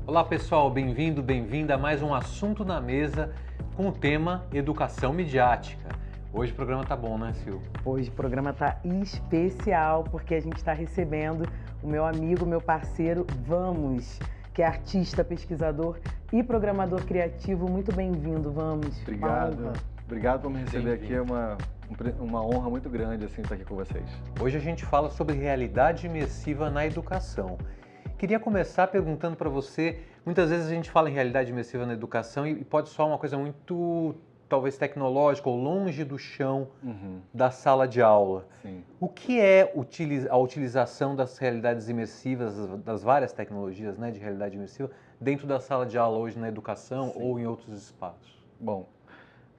Olá pessoal, bem-vindo, bem-vinda a mais um Assunto na Mesa com o tema Educação Midiática. Hoje o programa tá bom, né, Sil? Hoje o programa está especial porque a gente está recebendo o meu amigo, meu parceiro Vamos, que é artista, pesquisador e programador criativo. Muito bem-vindo, Vamos. Obrigado. Obrigado por me receber aqui. É Bem-vindo. uma honra muito grande assim, estar aqui com vocês. Hoje a gente fala sobre realidade imersiva na educação. Queria começar perguntando para você, muitas vezes a gente fala em realidade imersiva na educação e pode soar uma coisa muito, talvez tecnológica ou longe do chão da sala de aula. Sim. O que é a utilização das realidades imersivas, das várias tecnologias, né, de realidade imersiva, dentro da sala de aula hoje na educação ou em outros espaços? Bom,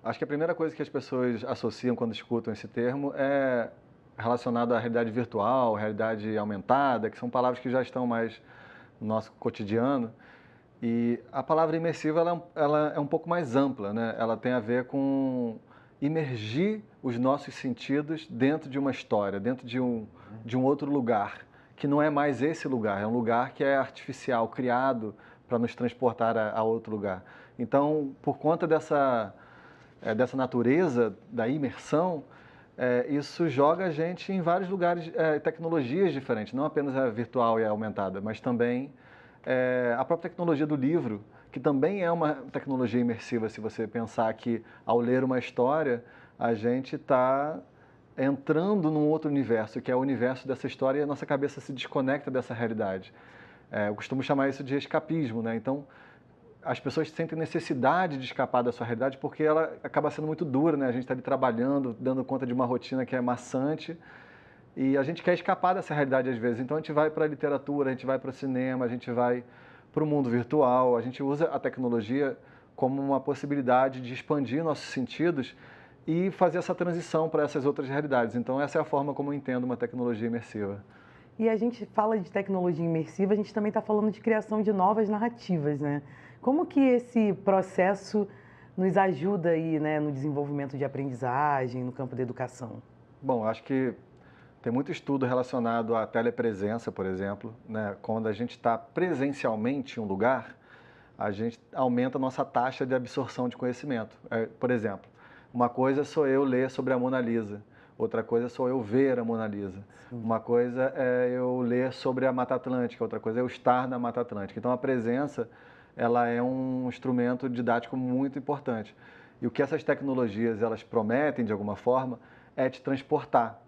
acho que a primeira coisa que as pessoas associam quando escutam esse termo é relacionado à realidade virtual, realidade aumentada, que são palavras que já estão mais no nosso cotidiano. E a palavra imersiva ela é um pouco mais ampla, né? Ela tem a ver com imergir os nossos sentidos dentro de uma história, dentro de um outro lugar, que não é mais esse lugar, é um lugar que é artificial, criado para nos transportar a outro lugar. Então, por conta dessa natureza da imersão, isso joga a gente em vários lugares, tecnologias diferentes, não apenas a virtual e a aumentada, mas também a própria tecnologia do livro, que também é uma tecnologia imersiva, se você pensar que ao ler uma história, a gente está entrando num outro universo, que é o universo dessa história, e a nossa cabeça se desconecta dessa realidade. Eu costumo chamar isso de escapismo, né? Então, as pessoas sentem necessidade de escapar da sua realidade porque ela acaba sendo muito dura, né? A gente está ali trabalhando, dando conta de uma rotina que é maçante e a gente quer escapar dessa realidade às vezes. Então a gente vai para a literatura, a gente vai para o cinema, a gente vai para o mundo virtual, a gente usa a tecnologia como uma possibilidade de expandir nossos sentidos e fazer essa transição para essas outras realidades. Então essa é a forma como eu entendo uma tecnologia imersiva. E a gente fala de tecnologia imersiva, a gente também está falando de criação de novas narrativas, né? Como que esse processo nos ajuda aí, né, no desenvolvimento de aprendizagem, no campo da educação? Bom, acho que tem muito estudo relacionado à telepresença, por exemplo, né? Quando a gente está presencialmente em um lugar, a gente aumenta a nossa taxa de absorção de conhecimento. Por exemplo, uma coisa sou eu ler sobre a Mona Lisa, outra coisa sou eu ver a Mona Lisa. Uma coisa é eu ler sobre a Mata Atlântica, outra coisa é eu estar na Mata Atlântica. Então a presença, ela é um instrumento didático muito importante. E o que essas tecnologias elas prometem de alguma forma é te transportar.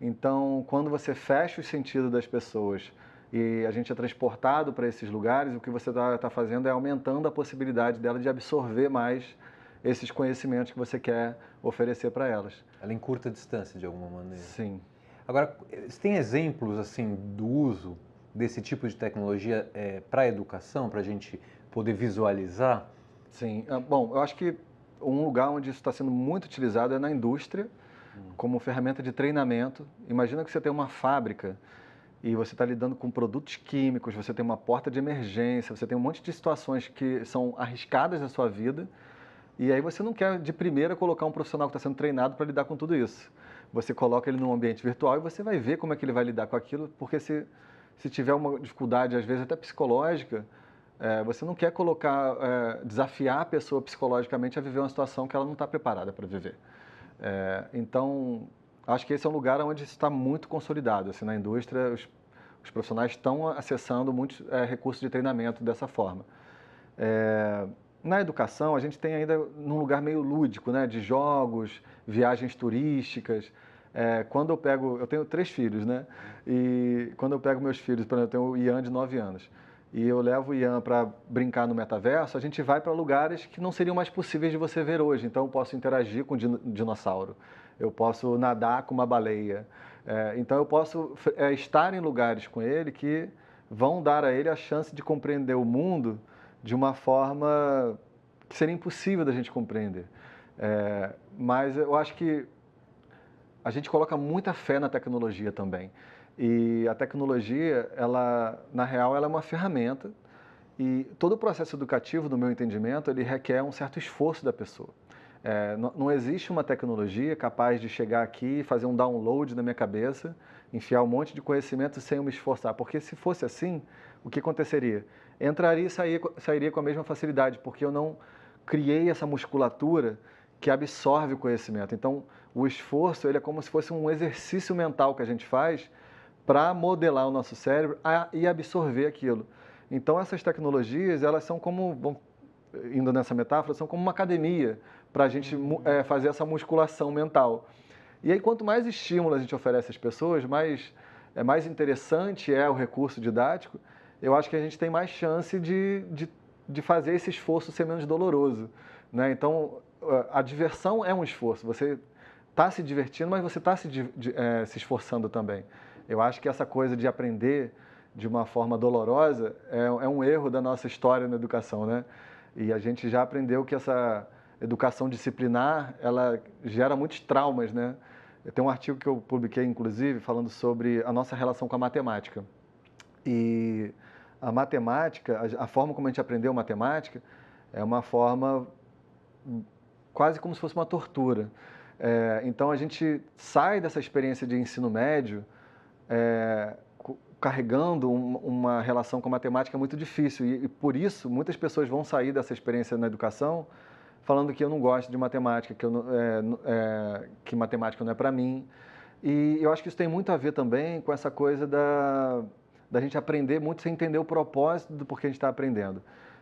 Então, quando você fecha o sentido das pessoas e a gente é transportado para esses lugares, o que você está fazendo é aumentando a possibilidade dela de absorver mais esses conhecimentos que você quer oferecer para elas. Ela encurta a distância de alguma maneira. Sim. Agora, você tem exemplos assim do uso desse tipo de tecnologia para a educação, para a gente poder visualizar? Sim. Bom, eu acho que um lugar onde isso está sendo muito utilizado é na indústria, como ferramenta de treinamento. Imagina que você tem uma fábrica e você está lidando com produtos químicos, você tem uma porta de emergência, você tem um monte de situações que são arriscadas na sua vida, e aí você não quer de primeira colocar um profissional que está sendo treinado para lidar com tudo isso. Você coloca ele num ambiente virtual e você vai ver como é que ele vai lidar com aquilo, porque se tiver uma dificuldade, às vezes até psicológica, você não quer colocar, desafiar a pessoa psicologicamente a viver uma situação que ela não está preparada para viver. Então, acho que esse é um lugar onde isso está muito consolidado. Assim, na indústria, os profissionais estão acessando muitos recursos de treinamento dessa forma. Na educação, a gente tem ainda num lugar meio lúdico, né, de jogos, viagens turísticas. Quando eu tenho 3 filhos, né? E quando eu pego meus filhos, por exemplo, eu tenho o Ian de 9 anos, e eu levo o Ian para brincar no metaverso, a gente vai para lugares que não seriam mais possíveis de você ver hoje. Então, eu posso interagir com um dinossauro, eu posso nadar com uma baleia. Então, eu posso estar em lugares com ele que vão dar a ele a chance de compreender o mundo de uma forma que seria impossível da gente compreender. Mas eu acho que a gente coloca muita fé na tecnologia também. E a tecnologia, na real, ela é uma ferramenta e todo o processo educativo, no meu entendimento, ele requer um certo esforço da pessoa. Não existe uma tecnologia capaz de chegar aqui e fazer um download na minha cabeça, enfiar um monte de conhecimento sem eu me esforçar. Porque se fosse assim, o que aconteceria? Entraria e sairia com a mesma facilidade, porque eu não criei essa musculatura que absorve o conhecimento. Então, o esforço ele é como se fosse um exercício mental que a gente faz para modelar o nosso cérebro e absorver aquilo. Então, essas tecnologias, elas são como, indo nessa metáfora, são como uma academia para a gente fazer essa musculação mental. E aí, quanto mais estímulo a gente oferece às pessoas, mais interessante é o recurso didático, eu acho que a gente tem mais chance de fazer esse esforço ser menos doloroso, né? Então, a diversão é um esforço. Você está se divertindo, mas você está se esforçando também. Eu acho que essa coisa de aprender de uma forma dolorosa é um erro da nossa história na educação, né? E a gente já aprendeu que essa educação disciplinar, ela gera muitos traumas, né? Tem um artigo que eu publiquei, inclusive, falando sobre a nossa relação com a matemática. E a matemática, a forma como a gente aprendeu matemática, é uma forma quase como se fosse uma tortura. Então, a gente sai dessa experiência de ensino médio carregando uma relação com a matemática muito difícil. E por isso, muitas pessoas vão sair dessa experiência na educação falando que eu não gosto de matemática, que matemática não é para mim. E eu acho que isso tem muito a ver também com essa coisa da gente aprender muito sem entender o propósito do porquê a gente está aprendendo.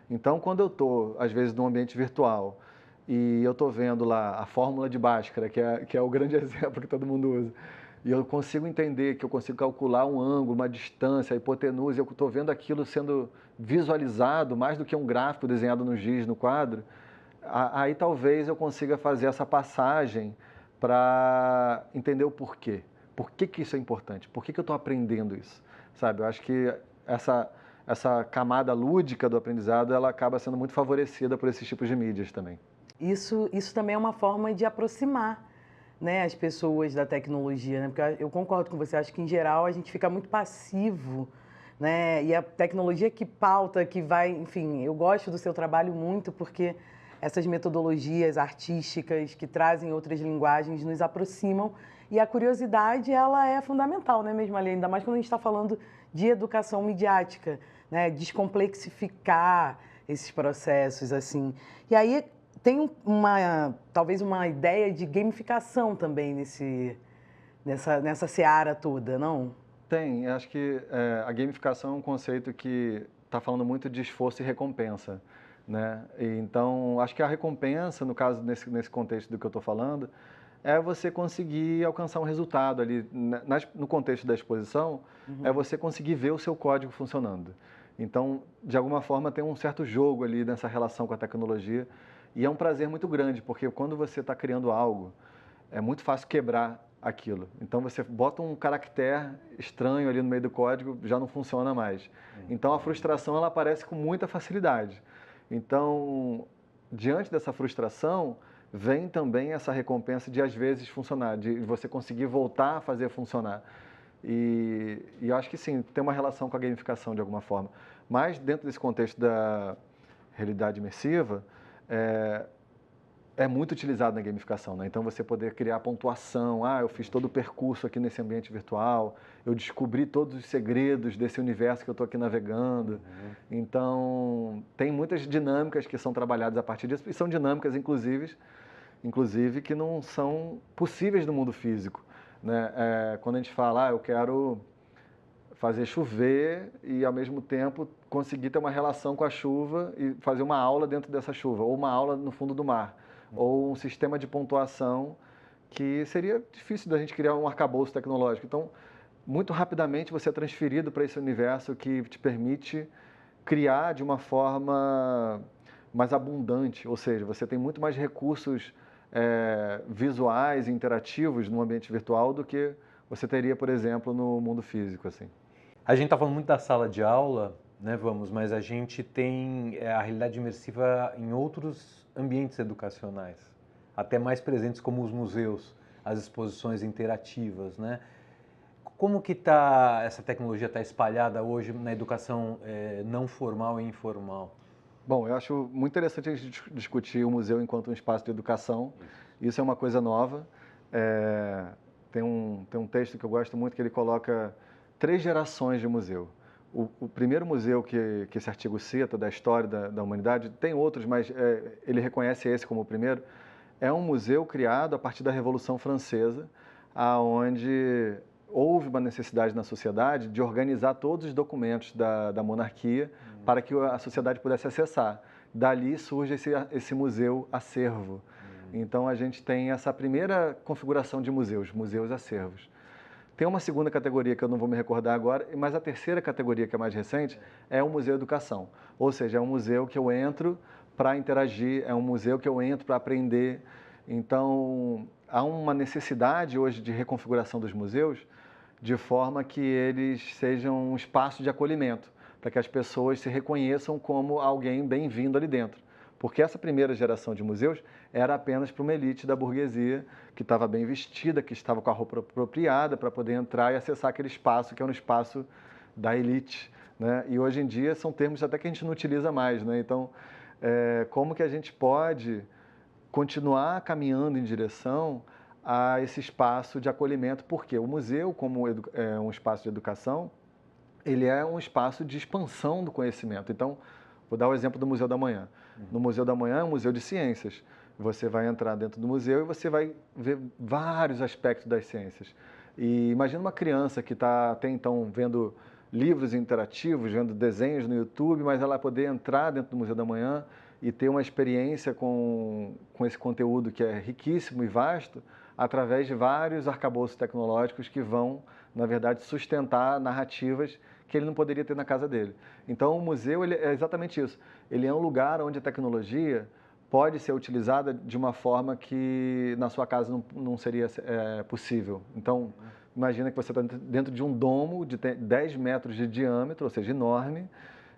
Então, quando eu estou, às vezes, num ambiente virtual e eu estou vendo lá a fórmula de Bhaskara, que é o grande exemplo que todo mundo usa, e eu consigo entender que eu consigo calcular um ângulo, uma distância, a hipotenusa, eu estou vendo aquilo sendo visualizado mais do que um gráfico desenhado no giz, no quadro, aí talvez eu consiga fazer essa passagem para entender o porquê. Por que isso é importante? Por que eu estou aprendendo isso? Sabe, eu acho que essa camada lúdica do aprendizado, ela acaba sendo muito favorecida por esses tipos de mídias também. Isso também é uma forma de aproximar, né, as pessoas da tecnologia, né? Porque eu concordo com você, acho que em geral a gente fica muito passivo, né? E a tecnologia que pauta, que vai, enfim, eu gosto do seu trabalho muito porque essas metodologias artísticas que trazem outras linguagens nos aproximam e a curiosidade, ela é fundamental, né, mesmo ali, ainda mais quando a gente está falando de educação midiática, né? Descomplexificar esses processos, assim. E aí tem talvez uma ideia de gamificação também nessa seara toda, não? Tem, acho que a gamificação é um conceito que está falando muito de esforço e recompensa, né? Então, acho que a recompensa, no caso, nesse contexto do que eu estou falando, é você conseguir alcançar um resultado ali, no contexto da exposição, é você conseguir ver o seu código funcionando. Então, de alguma forma, tem um certo jogo ali nessa relação com a tecnologia, e é um prazer muito grande, porque quando você está criando algo, é muito fácil quebrar aquilo. Então, você bota um caractere estranho ali no meio do código, já não funciona mais. Então, a frustração, ela aparece com muita facilidade. Então, diante dessa frustração, vem também essa recompensa de, às vezes, funcionar, de você conseguir voltar a fazer funcionar. E eu acho que sim, tem uma relação com a gamificação de alguma forma. Mas, dentro desse contexto da realidade imersiva, é muito utilizado na gamificação, né? Então, você poder criar pontuação, eu fiz todo o percurso aqui nesse ambiente virtual, eu descobri todos os segredos desse universo que eu estou aqui navegando. Então, tem muitas dinâmicas que são trabalhadas a partir disso, e são dinâmicas, inclusive que não são possíveis no mundo físico, né? Quando a gente fala, eu quero fazer chover e, ao mesmo tempo, conseguir ter uma relação com a chuva e fazer uma aula dentro dessa chuva, ou uma aula no fundo do mar, ou um sistema de pontuação que seria difícil da gente criar um arcabouço tecnológico. Então, muito rapidamente você é transferido para esse universo que te permite criar de uma forma mais abundante, ou seja, você tem muito mais recursos visuais e interativos no ambiente virtual do que você teria, por exemplo, no mundo físico, assim. A gente está falando muito da sala de aula, né, mas a gente tem a realidade imersiva em outros ambientes educacionais, até mais presentes como os museus, as exposições interativas, né? Como que essa tecnologia está espalhada hoje na educação não formal e informal? Bom, eu acho muito interessante a gente discutir o museu enquanto um espaço de educação. Isso é uma coisa nova. Tem um texto que eu gosto muito que ele coloca 3 gerações de museu. O primeiro museu que esse artigo cita, da história da humanidade, tem outros, mas ele reconhece esse como o primeiro, é um museu criado a partir da Revolução Francesa, onde houve uma necessidade na sociedade de organizar todos os documentos da monarquia para que a sociedade pudesse acessar. Dali surge esse museu acervo. Então, a gente tem essa primeira configuração de museus acervos. Tem uma segunda categoria que eu não vou me recordar agora, mas a terceira categoria, que é mais recente, é o Museu Educação. Ou seja, é um museu que eu entro para interagir, é um museu que eu entro para aprender. Então, há uma necessidade hoje de reconfiguração dos museus de forma que eles sejam um espaço de acolhimento, para que as pessoas se reconheçam como alguém bem-vindo ali dentro. Porque essa primeira geração de museus era apenas para uma elite da burguesia que estava bem vestida, que estava com a roupa apropriada para poder entrar e acessar aquele espaço que é um espaço da elite, né? E hoje em dia são termos até que a gente não utiliza mais, né? Então, como que a gente pode continuar caminhando em direção a esse espaço de acolhimento? Porque o museu, como um espaço de educação, ele é um espaço de expansão do conhecimento. Então, vou dar o exemplo do Museu da Manhã. No Museu da Manhã é um museu de ciências. Você vai entrar dentro do museu e você vai ver vários aspectos das ciências. E imagina uma criança que está até então vendo livros interativos, vendo desenhos no YouTube, mas ela poder entrar dentro do Museu da Manhã e ter uma experiência com esse conteúdo que é riquíssimo e vasto, através de vários arcabouços tecnológicos que vão, na verdade, sustentar narrativas que ele não poderia ter na casa dele. Então, o museu é exatamente isso. Ele é um lugar onde a tecnologia pode ser utilizada de uma forma que na sua casa não seria possível. Então, imagina que você está dentro de um domo de 10 metros de diâmetro, ou seja, enorme,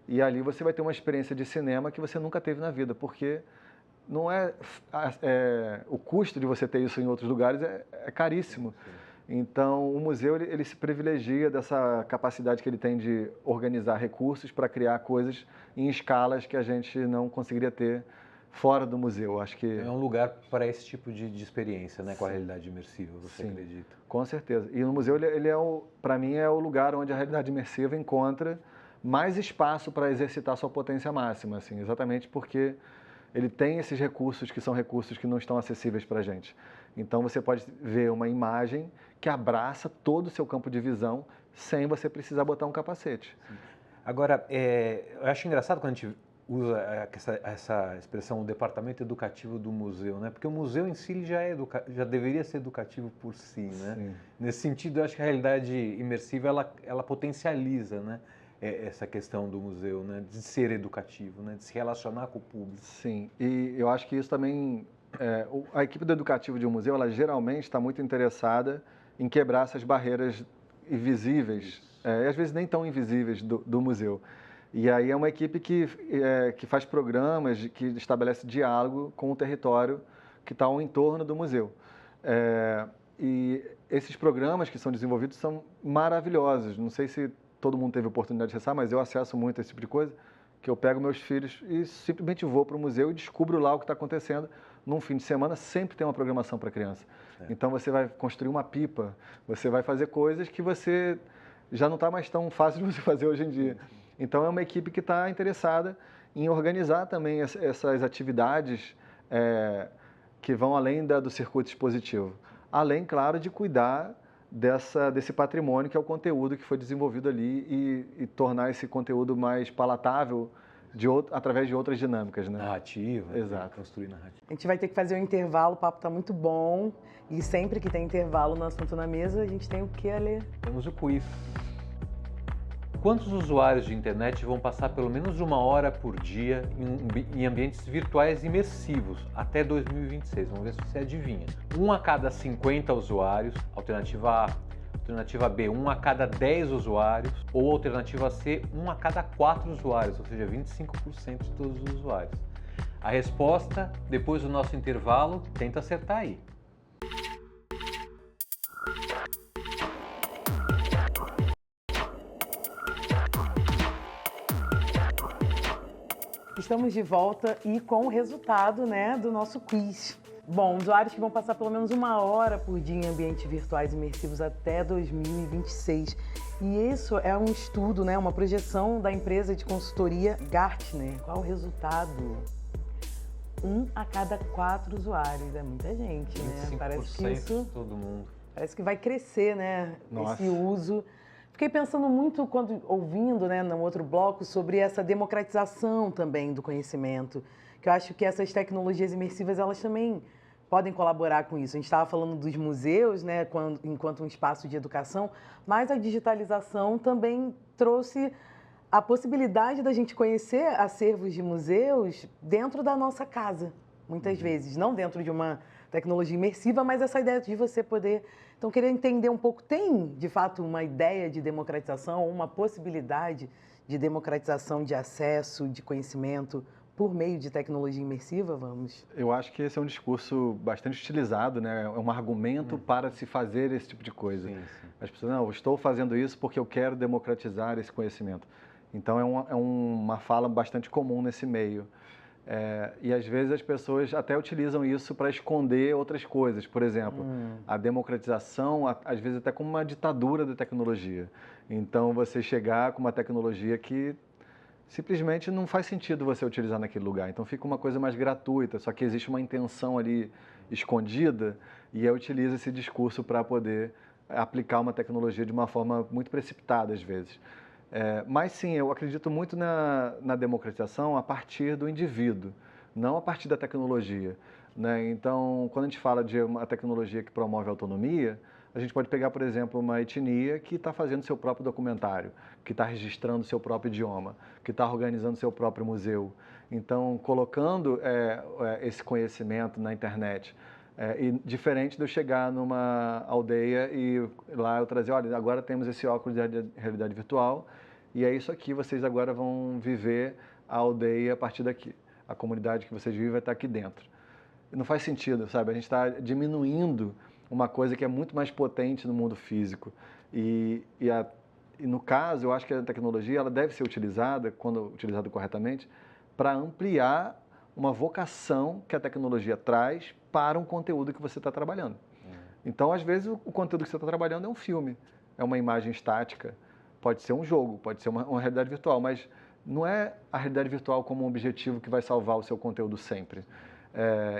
e ali você vai ter uma experiência de cinema que você nunca teve na vida, porque não o custo de você ter isso em outros lugares é caríssimo. Então, o museu ele se privilegia dessa capacidade que ele tem de organizar recursos para criar coisas em escalas que a gente não conseguiria ter fora do museu. Acho que é um lugar para esse tipo de experiência, né, com a realidade imersiva, você acredita? Com certeza. E no museu, para mim, é o lugar onde a realidade imersiva encontra mais espaço para exercitar sua potência máxima, assim, exatamente porque ele tem esses recursos que são recursos que não estão acessíveis para a gente. Então, você pode ver uma imagem que abraça todo o seu campo de visão sem você precisar botar um capacete. Sim. Agora, eu acho engraçado quando a gente usa essa expressão, o departamento educativo do museu, né? Porque o museu em si já deveria ser educativo por si, né? Sim. Nesse sentido, eu acho que a realidade imersiva, ela potencializa, né? Essa questão do museu, né? De ser educativo, né? De se relacionar com o público. Sim, e eu acho que isso também... a equipe do educativo de um museu, ela geralmente está muito interessada em quebrar essas barreiras invisíveis, e às vezes nem tão invisíveis do museu. E aí é uma equipe que faz programas, que estabelece diálogo com o território que está ao entorno do museu. E esses programas que são desenvolvidos são maravilhosos. Não sei se todo mundo teve oportunidade de acessar, mas eu acesso muito esse tipo de coisa, que eu pego meus filhos e simplesmente vou para o museu e descubro lá o que está acontecendo. Num fim de semana sempre tem uma programação para criança. Então você vai construir uma pipa, você vai fazer coisas que você já não está mais tão fácil de você fazer hoje em dia. Então é uma equipe que está interessada em organizar também essas atividades que vão além do circuito expositivo. Além, claro, de cuidar desse patrimônio que é o conteúdo que foi desenvolvido ali e tornar esse conteúdo mais palatável através de outras dinâmicas, né? Narrativa. Exato. Construir narrativa. A gente vai ter que fazer um intervalo, o papo está muito bom. E sempre que tem intervalo no Assunto na Mesa, a gente tem o que, Alê? Temos o quiz. Quantos usuários de internet vão passar pelo menos 1 hora por dia em ambientes virtuais imersivos até 2026? Vamos ver se você adivinha. 1 a cada 50 usuários, alternativa A. Alternativa B, 1 a cada 10 usuários. Ou alternativa C, 1 a cada 4 usuários, ou seja, 25% de todos os usuários. A resposta, depois do nosso intervalo, tenta acertar aí. Estamos de volta e com o resultado, né, do nosso quiz. Bom, usuários que vão passar pelo menos 1 hora por dia em ambientes virtuais imersivos até 2026. E isso é um estudo, né, uma projeção da empresa de consultoria Gartner. Qual o resultado? 1 a cada 4 usuários. É muita gente, né? 25% Parece que isso, de todo mundo. parece que vai crescer, né, Nossa. esse uso. Fiquei pensando muito, quando ouvindo, né, no outro bloco, sobre essa democratização também do conhecimento, que eu acho que essas tecnologias imersivas, elas também podem colaborar com isso. A gente estava falando dos museus, né, enquanto um espaço de educação, mas a digitalização também trouxe a possibilidade da gente conhecer acervos de museus dentro da nossa casa, muitas vezes, não dentro de uma tecnologia imersiva, mas essa ideia de você poder... Então, queria entender um pouco, tem, de fato, uma ideia de democratização, uma possibilidade de democratização de acesso, de conhecimento por meio de tecnologia imersiva, vamos? Eu acho que esse é um discurso bastante utilizado, né? É um argumento para se fazer esse tipo de coisa. Sim, sim. As pessoas, não, eu estou fazendo isso porque eu quero democratizar esse conhecimento. Então, é uma fala bastante comum nesse meio. E às vezes as pessoas até utilizam isso para esconder outras coisas. Por exemplo, a democratização, às vezes até como uma ditadura da tecnologia. Então, você chegar com uma tecnologia que simplesmente não faz sentido você utilizar naquele lugar. Então, fica uma coisa mais gratuita, só que existe uma intenção ali escondida e aí utiliza esse discurso para poder aplicar uma tecnologia de uma forma muito precipitada, às vezes. Mas sim, eu acredito muito na democratização a partir do indivíduo, não a partir da tecnologia, né? Então, quando a gente fala de uma tecnologia que promove a autonomia, a gente pode pegar, por exemplo, uma etnia que está fazendo seu próprio documentário, que está registrando seu próprio idioma, que está organizando seu próprio museu. Então, colocando esse conhecimento na internet, e diferente de eu chegar numa aldeia e lá eu trazer, olha, agora temos esse óculos de realidade virtual e é isso aqui, vocês agora vão viver a aldeia a partir daqui. A comunidade que vocês vivem vai estar aqui dentro. Não faz sentido, sabe? A gente está diminuindo uma coisa que é muito mais potente no mundo físico. E no caso, eu acho que a tecnologia ela deve ser utilizada, quando utilizada corretamente, para ampliar uma vocação que a tecnologia traz para um conteúdo que você está trabalhando. Então, às vezes, o conteúdo que você está trabalhando é um filme, é uma imagem estática, pode ser um jogo, pode ser uma realidade virtual, mas não é a realidade virtual como um objetivo que vai salvar o seu conteúdo sempre.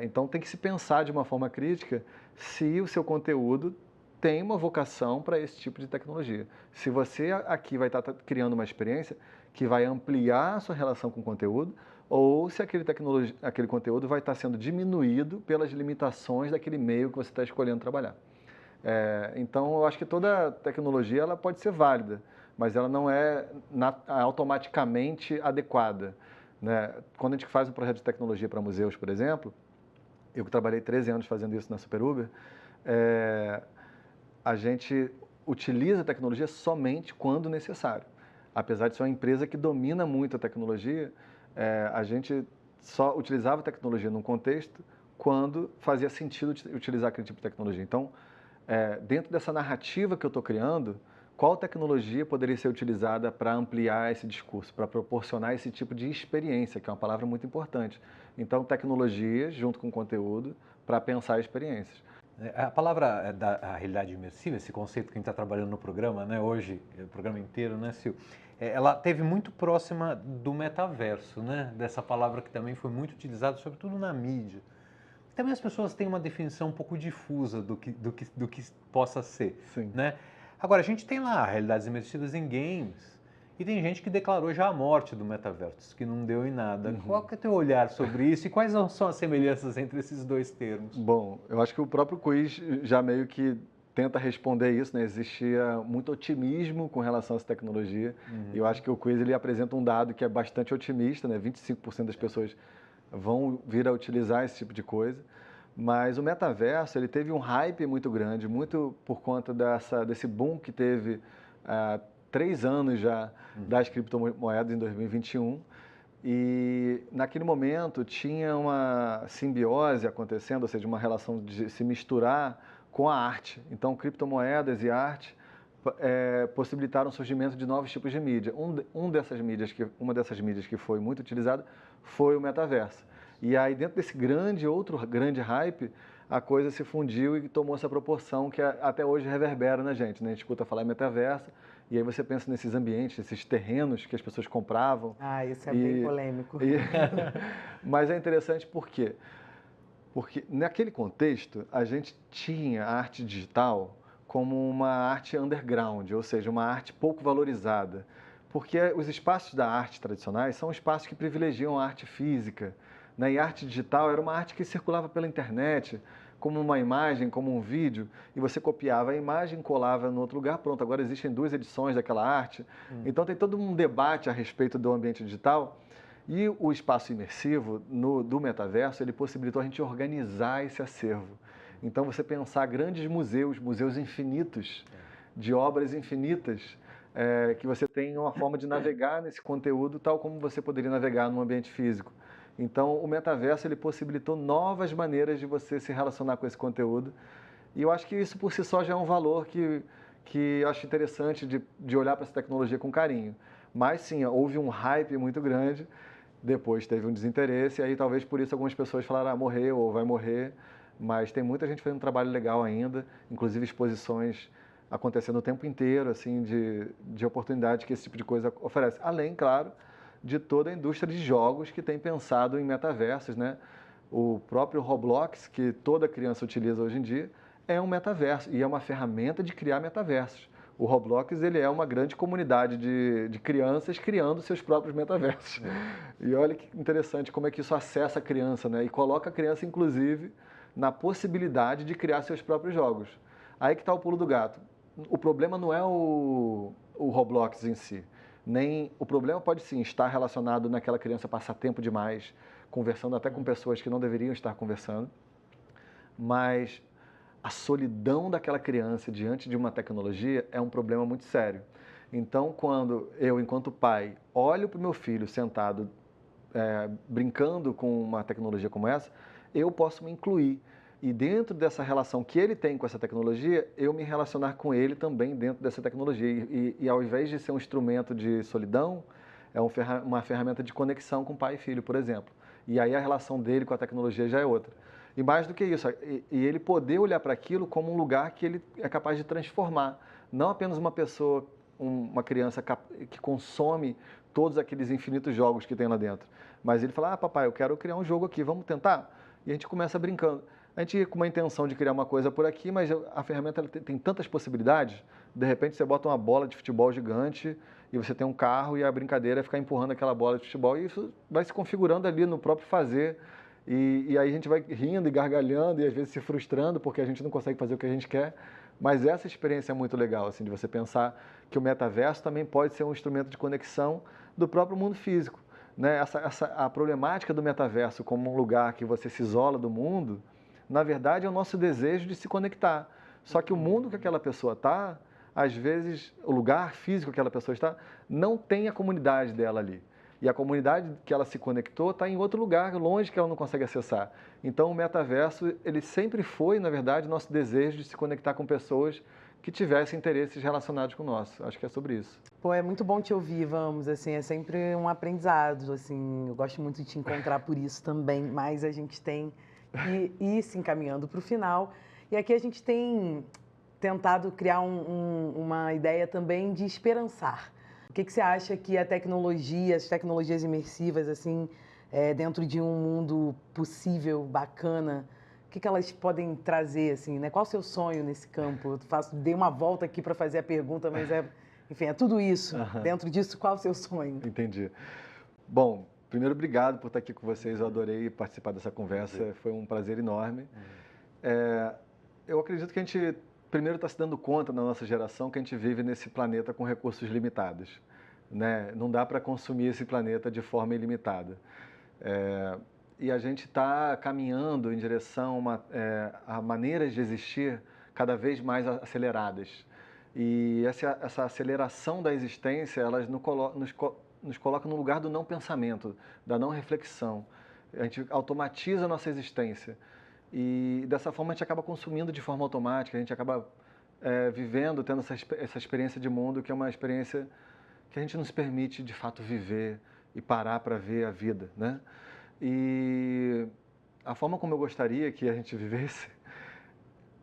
Então, tem que se pensar de uma forma crítica se o seu conteúdo tem uma vocação para esse tipo de tecnologia. Se você aqui vai estar criando uma experiência que vai ampliar a sua relação com o conteúdo, ou se aquele conteúdo vai estar sendo diminuído pelas limitações daquele meio que você está escolhendo trabalhar. Então, eu acho que toda tecnologia ela pode ser válida, mas ela não é automaticamente adequada, né? Quando a gente faz um projeto de tecnologia para museus, por exemplo, eu que trabalhei 13 anos fazendo isso na Super Uber, a gente utiliza a tecnologia somente quando necessário. Apesar de ser uma empresa que domina muito a tecnologia, a gente só utilizava a tecnologia num contexto quando fazia sentido utilizar aquele tipo de tecnologia. Então, dentro dessa narrativa que eu estou criando, qual tecnologia poderia ser utilizada para ampliar esse discurso, para proporcionar esse tipo de experiência, que é uma palavra muito importante. Então, tecnologia junto com conteúdo para pensar experiências. A palavra da realidade imersiva, esse conceito que a gente está trabalhando no programa, né, hoje, o programa inteiro, né, Sil? Ela teve muito próxima do metaverso, né, dessa palavra que também foi muito utilizada, sobretudo na mídia. Também as pessoas têm uma definição um pouco difusa do que possa ser, Sim. né? Agora, a gente tem lá realidades imersivas em games e tem gente que declarou já a morte do metaverso, que não deu em nada. Qual que é o teu olhar sobre isso e quais são as semelhanças entre esses dois termos? Bom, eu acho que o próprio quiz já meio que tenta responder isso, né? Existia muito otimismo com relação a essa tecnologia e eu acho que o quiz ele apresenta um dado que é bastante otimista, né? 25% das pessoas vão vir a utilizar esse tipo de coisa. Mas o metaverso ele teve um hype muito grande, muito por conta desse boom que teve há 3 anos já das criptomoedas em 2021. E naquele momento tinha uma simbiose acontecendo, ou seja, uma relação de se misturar com a arte. Então, criptomoedas e arte possibilitaram o surgimento de novos tipos de mídia. Uma dessas mídias que foi muito utilizada foi o metaverso. E aí, dentro desse outro grande hype, a coisa se fundiu e tomou essa proporção que até hoje reverbera na gente, né? A gente escuta falar em metaverso, e aí você pensa nesses ambientes, esses terrenos que as pessoas compravam. Ah, isso é bem polêmico. Mas é interessante por quê? Porque naquele contexto, a gente tinha a arte digital como uma arte underground, ou seja, uma arte pouco valorizada. Porque os espaços da arte tradicionais são espaços que privilegiam a arte física, né? E a arte digital era uma arte que circulava pela internet, como uma imagem, como um vídeo, e você copiava a imagem, colava no outro lugar, pronto, agora existem 2 edições daquela arte. Então tem todo um debate a respeito do ambiente digital, e o espaço imersivo do metaverso, ele possibilitou a gente organizar esse acervo. Então você pensar grandes museus infinitos, de obras infinitas, que você tem uma forma de navegar nesse conteúdo, tal como você poderia navegar num ambiente físico. Então, o metaverso ele possibilitou novas maneiras de você se relacionar com esse conteúdo. E eu acho que isso por si só já é um valor que eu acho interessante de olhar para essa tecnologia com carinho. Mas sim, houve um hype muito grande, depois teve um desinteresse, e aí talvez por isso algumas pessoas falaram, ah, morreu ou vai morrer. Mas tem muita gente fazendo um trabalho legal ainda, inclusive exposições acontecendo o tempo inteiro, assim, de oportunidade que esse tipo de coisa oferece. Além, claro, de toda a indústria de jogos que tem pensado em metaversos, né? O próprio Roblox, que toda criança utiliza hoje em dia, é um metaverso e é uma ferramenta de criar metaversos. O Roblox ele é uma grande comunidade de crianças criando seus próprios metaversos. E olha que interessante como é que isso acessa a criança, né? E coloca a criança, inclusive, na possibilidade de criar seus próprios jogos. Aí que está o pulo do gato. O problema não é o Roblox em si. Nem o problema pode sim estar relacionado naquela criança passar tempo demais, conversando até com pessoas que não deveriam estar conversando, mas a solidão daquela criança diante de uma tecnologia é um problema muito sério. Então, quando eu, enquanto pai, olho para o meu filho sentado, brincando com uma tecnologia como essa, eu posso me incluir. E dentro dessa relação que ele tem com essa tecnologia, eu me relacionar com ele também dentro dessa tecnologia. E ao invés de ser um instrumento de solidão, é uma ferramenta de conexão com pai e filho, por exemplo. E aí a relação dele com a tecnologia já é outra. E mais do que isso, e ele poder olhar para aquilo como um lugar que ele é capaz de transformar. Não apenas uma pessoa, uma criança que consome todos aqueles infinitos jogos que tem lá dentro. Mas ele fala, ah, papai, eu quero criar um jogo aqui, vamos tentar? E a gente começa brincando. A gente ia com uma intenção de criar uma coisa por aqui, mas a ferramenta tem tantas possibilidades. De repente você bota uma bola de futebol gigante e você tem um carro e a brincadeira é ficar empurrando aquela bola de futebol e isso vai se configurando ali no próprio fazer. E aí a gente vai rindo e gargalhando e às vezes se frustrando porque a gente não consegue fazer o que a gente quer. Mas essa experiência é muito legal, assim, de você pensar que o metaverso também pode ser um instrumento de conexão do próprio mundo físico. Né? A problemática do metaverso como um lugar que você se isola do mundo, na verdade, é o nosso desejo de se conectar. Só que o mundo que aquela pessoa está, às vezes, o lugar físico que aquela pessoa está, não tem a comunidade dela ali. E a comunidade que ela se conectou está em outro lugar, longe, que ela não consegue acessar. Então, o metaverso, ele sempre foi, na verdade, nosso desejo de se conectar com pessoas que tivessem interesses relacionados com o nosso. Acho que é sobre isso. Pô, é muito bom te ouvir, vamos, assim, é sempre um aprendizado, assim, eu gosto muito de te encontrar por isso também, mas a gente tem que ir se encaminhando para o final. E aqui a gente tem tentado criar uma ideia também de esperançar. O que você acha que a tecnologia, as tecnologias imersivas, assim, dentro de um mundo possível, bacana, o que elas podem trazer, assim, né? Qual o seu sonho nesse campo? Dei uma volta aqui para fazer a pergunta, mas enfim, é tudo isso. Dentro disso, qual o seu sonho? Entendi. Bom, primeiro, obrigado por estar aqui com vocês. Eu adorei participar dessa conversa. Foi um prazer enorme. Eu acredito que a gente, primeiro, está se dando conta na nossa geração que a gente vive nesse planeta com recursos limitados. Né? Não dá para consumir esse planeta de forma ilimitada. E a gente está caminhando em direção a maneiras de existir cada vez mais aceleradas. E essa aceleração da existência, elas nos coloca no lugar do não pensamento, da não reflexão. A gente automatiza a nossa existência. E dessa forma a gente acaba consumindo de forma automática, a gente acaba vivendo, tendo essa experiência de mundo, que é uma experiência que a gente não se permite de fato viver e parar para ver a vida, né? E a forma como eu gostaria que a gente vivesse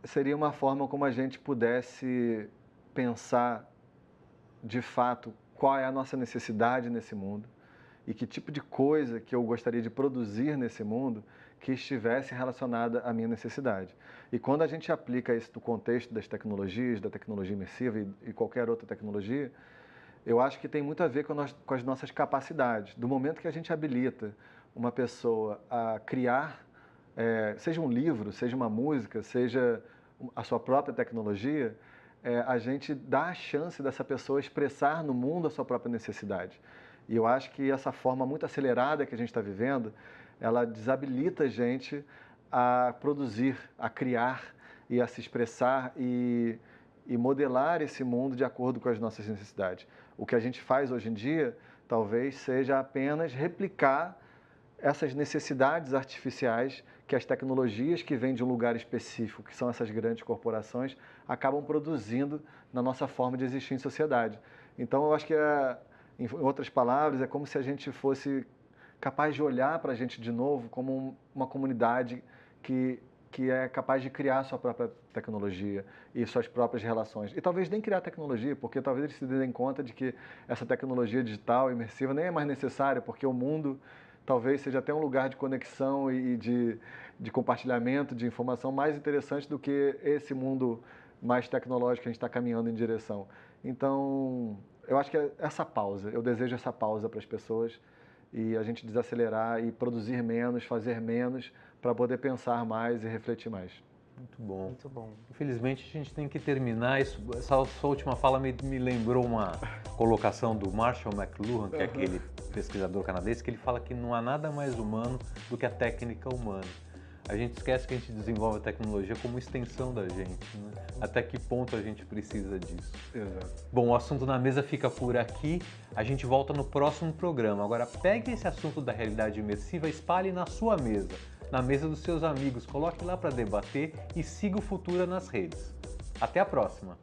seria uma forma como a gente pudesse pensar de fato qual é a nossa necessidade nesse mundo e que tipo de coisa que eu gostaria de produzir nesse mundo que estivesse relacionada à minha necessidade. E quando a gente aplica isso no contexto das tecnologias, da tecnologia imersiva e qualquer outra tecnologia, eu acho que tem muito a ver com as nossas capacidades. Do momento que a gente habilita uma pessoa a criar, seja um livro, seja uma música, seja a sua própria tecnologia, a gente dá a chance dessa pessoa expressar no mundo a sua própria necessidade. E eu acho que essa forma muito acelerada que a gente está vivendo, ela desabilita a gente a produzir, a criar e a se expressar e modelar esse mundo de acordo com as nossas necessidades. O que a gente faz hoje em dia talvez seja apenas replicar essas necessidades artificiais que as tecnologias que vêm de um lugar específico, que são essas grandes corporações, acabam produzindo na nossa forma de existir em sociedade. Então, eu acho que, em outras palavras, é como se a gente fosse capaz de olhar para a gente de novo como uma comunidade que é capaz de criar sua própria tecnologia e suas próprias relações. E talvez nem criar tecnologia, porque talvez eles se deem conta de que essa tecnologia digital, imersiva, nem é mais necessária, porque o mundo talvez seja até um lugar de conexão e de compartilhamento de informação mais interessante do que esse mundo mais tecnológico que a gente está caminhando em direção. Então, eu acho que é essa pausa, eu desejo essa pausa para as pessoas e a gente desacelerar e produzir menos, fazer menos, para poder pensar mais e refletir mais. Muito bom. Muito bom. Infelizmente, a gente tem que terminar. Essa sua última fala me lembrou uma colocação do Marshall McLuhan, que é aquele pesquisador canadense, que ele fala que não há nada mais humano do que a técnica humana. A gente esquece que a gente desenvolve a tecnologia como extensão da gente, né? Até que ponto a gente precisa disso. Exato. Bom, o assunto na mesa fica por aqui. A gente volta no próximo programa. Agora, pegue esse assunto da realidade imersiva e espalhe na sua mesa, na mesa dos seus amigos. Coloque lá para debater e siga o Futura nas redes. Até a próxima!